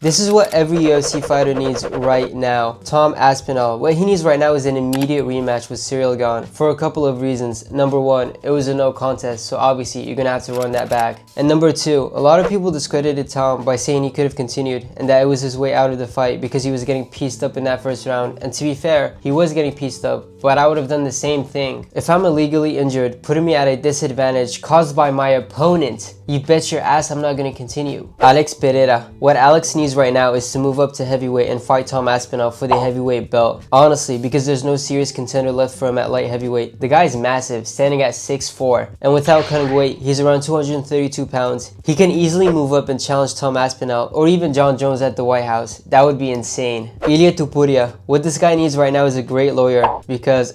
This is what every UFC fighter needs right now. Tom Aspinall. What he needs right now is an immediate rematch with Cyril Gane for a couple of reasons. Number one, it was a no contest, so obviously you're gonna have to run that back. And number two, a lot of people discredited Tom by saying he could have continued and that it was his way out of the fight because he was getting pieced up in that first round. And to be fair, he was getting pieced up, but I would have done the same thing. If I'm illegally injured, putting me at a disadvantage caused by my opponent, you bet your ass I'm not gonna continue. Alex Pereira. What Alex needs right now is to move up to heavyweight and fight Tom Aspinall for the heavyweight belt. Honestly, because there's no serious contender left for him at light heavyweight. The guy's massive, standing at 6'4", and without cutting weight, he's around 232 pounds. He can easily move up and challenge Tom Aspinall or even John Jones at the White House. That would be insane. Ilia Topuria. What this guy needs right now is a great lawyer because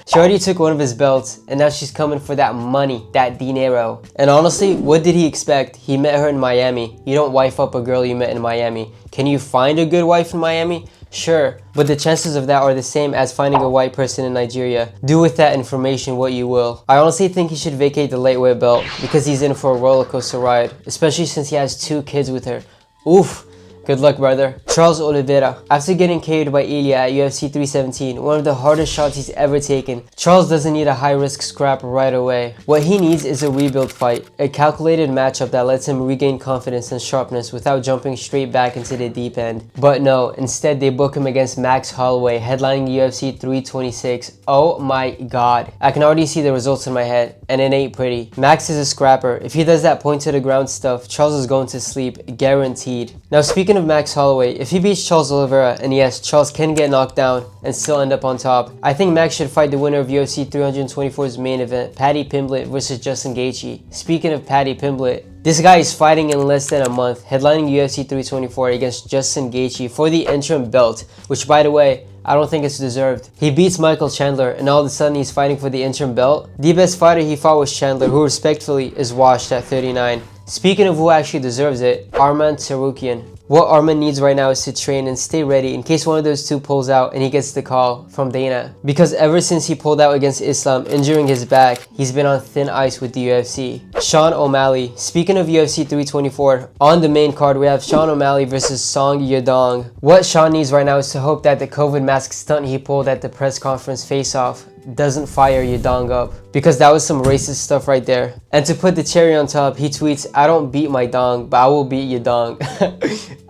she already took one of his belts and now she's coming for that money, that dinero. And honestly, what did he expect? He met her in Miami. You don't wife up a girl you met in Miami. Can you find a good wife in Miami? Sure, but the chances of that are the same as finding a white person in Nigeria. Do with that information what you will. I honestly think he should vacate the lightweight belt because he's in for a roller coaster ride, especially since he has 2 kids with her. Oof. Good luck, brother. Charles Oliveira. After getting KO'd by Ilia at UFC 317, one of the hardest shots he's ever taken, Charles doesn't need a high-risk scrap right away. What he needs is a rebuild fight, a calculated matchup that lets him regain confidence and sharpness without jumping straight back into the deep end. But no, instead they book him against Max Holloway, headlining UFC 326. Oh my god. I can already see the results in my head, and it ain't pretty. Max is a scrapper. If he does that point to the ground stuff, Charles is going to sleep, guaranteed. Now speaking of Max Holloway, if he beats Charles Oliveira, and yes, Charles can get knocked down and still end up on top, I think Max should fight the winner of UFC 324's main event, Paddy Pimblett versus Justin Gaethje. Speaking of Paddy Pimblett, this guy is fighting in less than a month, headlining UFC 324 against Justin Gaethje for the interim belt, which by the way, I don't think it's deserved. He beats Michael Chandler and all of a sudden he's fighting for the interim belt. The best fighter he fought was Chandler, who respectfully is washed at 39. Speaking of who actually deserves it, Arman Tsarukyan. What Arman needs right now is to train and stay ready in case one of those two pulls out and he gets the call from Dana. Because ever since he pulled out against Islam, injuring his back, he's been on thin ice with the UFC. Sean O'Malley. Speaking of UFC 324, on the main card we have Sean O'Malley versus Song Yadong. What Sean needs right now is to hope that the COVID mask stunt he pulled at the press conference face-off doesn't fire Yadong up, because that was some racist stuff right there. And to put the cherry on top, he tweets, "I don't beat my dong, but I will beat Yadong."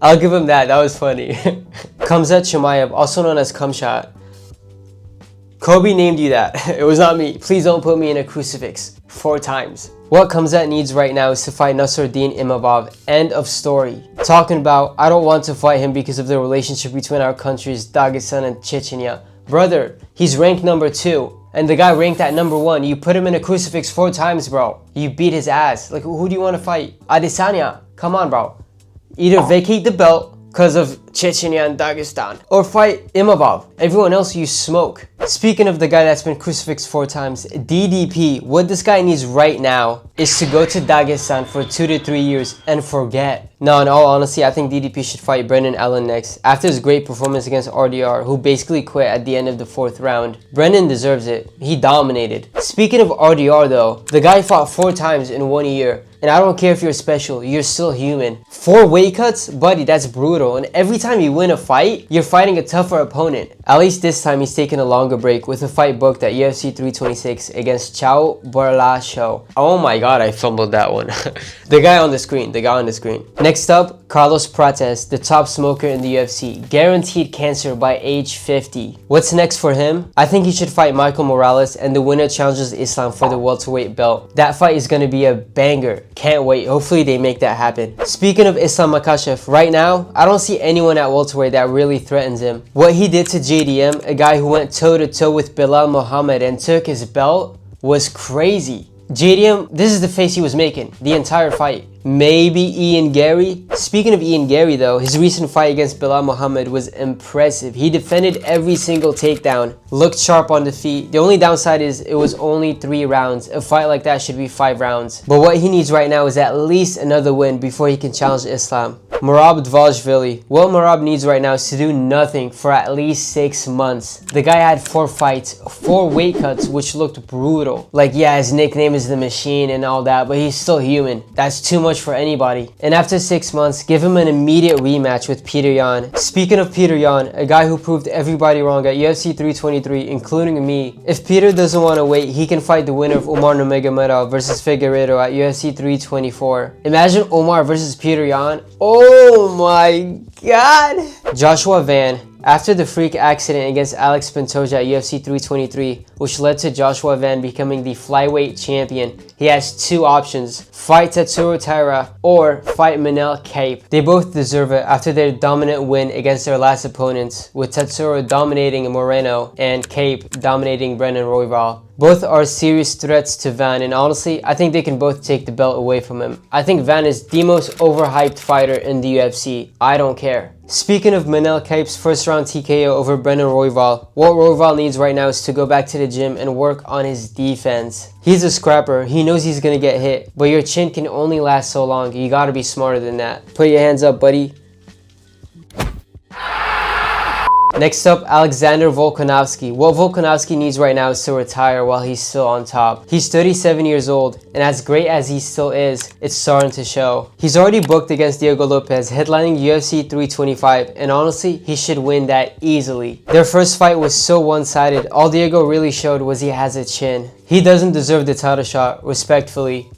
I'll give him that, that was funny. Khamzat Chimaev, also known as Khamzat. Kobe named you that, it was not me. Please don't put me in a crucifix 4 times. What Khamzat needs right now is to fight Nasruddin Imavov. End of story. Talking about, I don't want to fight him because of the relationship between our countries, Dagestan and Chechnya. Brother, he's ranked number 2. And the guy ranked at number 1. You put him in a crucifix 4 times, bro. You beat his ass. Like, who do you want to fight? Adesanya. Come on, bro. Either vacate the belt because of Chechnya and Dagestan, or fight Imavov. Everyone else you smoke. Speaking of the guy that's been crucifixed 4 times, DDP, what this guy needs right now is to go to Dagestan for 2 to 3 years and forget. No, in all honesty, I think DDP should fight Brendan Allen next. After his great performance against RDR, who basically quit at the end of the 4th round, Brendan deserves it. He dominated. Speaking of RDR though, the guy fought 4 times in 1 year. And I don't care if you're special, you're still human. 4 weight cuts? Buddy, that's brutal. And every time you win a fight, you're fighting a tougher opponent. At least this time he's taking a longer break with a fight booked at UFC 326 against Chao Borlasho. Oh my god, I fumbled that one. The guy on the screen. Next up, Carlos Prates, the top smoker in the UFC. Guaranteed cancer by age 50. What's next for him? I think he should fight Michael Morales and the winner challenges Islam for the welterweight belt. That fight is going to be a banger. Can't wait. Hopefully they make that happen. Speaking of Islam Makhachev, right now, I don't see anyone at welterweight that really threatens him. What he did to JDM, a guy who went toe-to-toe with Belal Muhammad and took his belt, was crazy. JDM, this is the face he was making the entire fight. Maybe Ian Garry? Speaking of Ian Garry though, his recent fight against Belal Muhammad was impressive. He defended every single takedown, looked sharp on the feet. The only downside is it was only 3 rounds. A fight like that should be 5 rounds. But what he needs right now is at least another win before he can challenge Islam. Merab Dvalishvili. What Merab needs right now is to do nothing for at least 6 months. The guy had 4 fights, 4 weight cuts, which looked brutal. Like, yeah, his nickname is the Machine and all that, but he's still human. That's too much for anybody. And after 6 months, give him an immediate rematch with Petr Yan. Speaking of Petr Yan, a guy who proved everybody wrong at UFC 323, including me, if Peter doesn't want to wait, he can fight the winner of Umar Nurmagomedov versus Figueiredo at UFC 324. Imagine Umar versus Petr Yan. Oh my god! Joshua Van. After the freak accident against Alex Pantoja at UFC 323, which led to Joshua Van becoming the flyweight champion, he has 2 options: fight Tatsuro Taira or fight Beneil Dariush. They both deserve it after their dominant win against their last opponents, with Tatsuro dominating Moreno and Cape dominating Brendan Royval. Both are serious threats to Van, and honestly, I think they can both take the belt away from him. I think Van is the most overhyped fighter in the UFC. I don't care. Speaking of Beneil Dariush's first round TKO over Brendan Royval, what Royval needs right now is to go back to the gym and work on his defense. He's a scrapper, he knows he's gonna get hit, but your chin can only last so long. You gotta be smarter than that. Put your hands up, buddy. Next up, Alexander Volkanovski. What Volkanovski needs right now is to retire while he's still on top. He's 37 years old, and as great as he still is, it's starting to show. He's already booked against Diego Lopez, headlining UFC 325, and honestly, he should win that easily. Their first fight was so one-sided. All Diego really showed was he has a chin. He doesn't deserve the title shot, respectfully.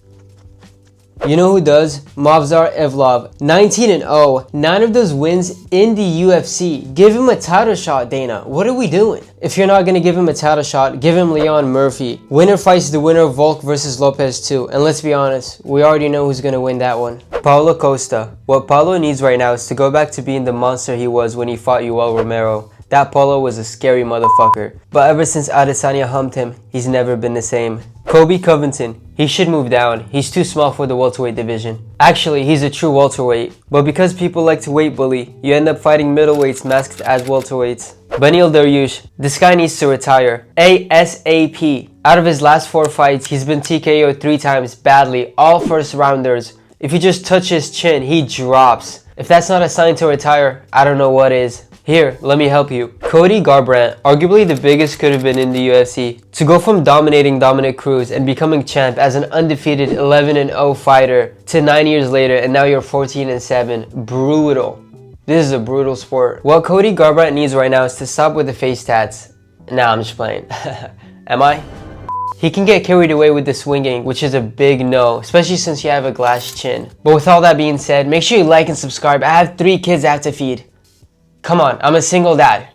You know who does? Movsar Evloev. 19-0. 9 of those wins in the UFC. Give him a title shot, Dana. What are we doing? If you're not going to give him a title shot, give him Leon Murphy. Winner fights the winner of Volk versus Lopez too. And let's be honest, we already know who's going to win that one. Paulo Costa. What Paulo needs right now is to go back to being the monster he was when he fought Yoel Romero. That Paulo was a scary motherfucker. But ever since Adesanya humped him, he's never been the same. Colby Covington. He should move down. He's too small for the welterweight division. Actually, he's a true welterweight. But because people like to weight bully, you end up fighting middleweights masked as welterweights. Beneil Dariush. This guy needs to retire. ASAP. Out of his last 4 fights, he's been TKO'd 3 times badly, all first rounders. If you just touch his chin, he drops. If that's not a sign to retire, I don't know what is. Here, let me help you. Cody Garbrandt, arguably the biggest could have been in the UFC. To go from dominating Dominic Cruz and becoming champ as an undefeated 11-0 fighter to 9 years later and now you're 14-7. Brutal. This is a brutal sport. What Cody Garbrandt needs right now is to stop with the face tats. Nah, I'm just playing. Am I? He can get carried away with the swinging, which is a big no, especially since you have a glass chin. But with all that being said, make sure you like and subscribe. I have 3 kids I have to feed. Come on, I'm a single dad.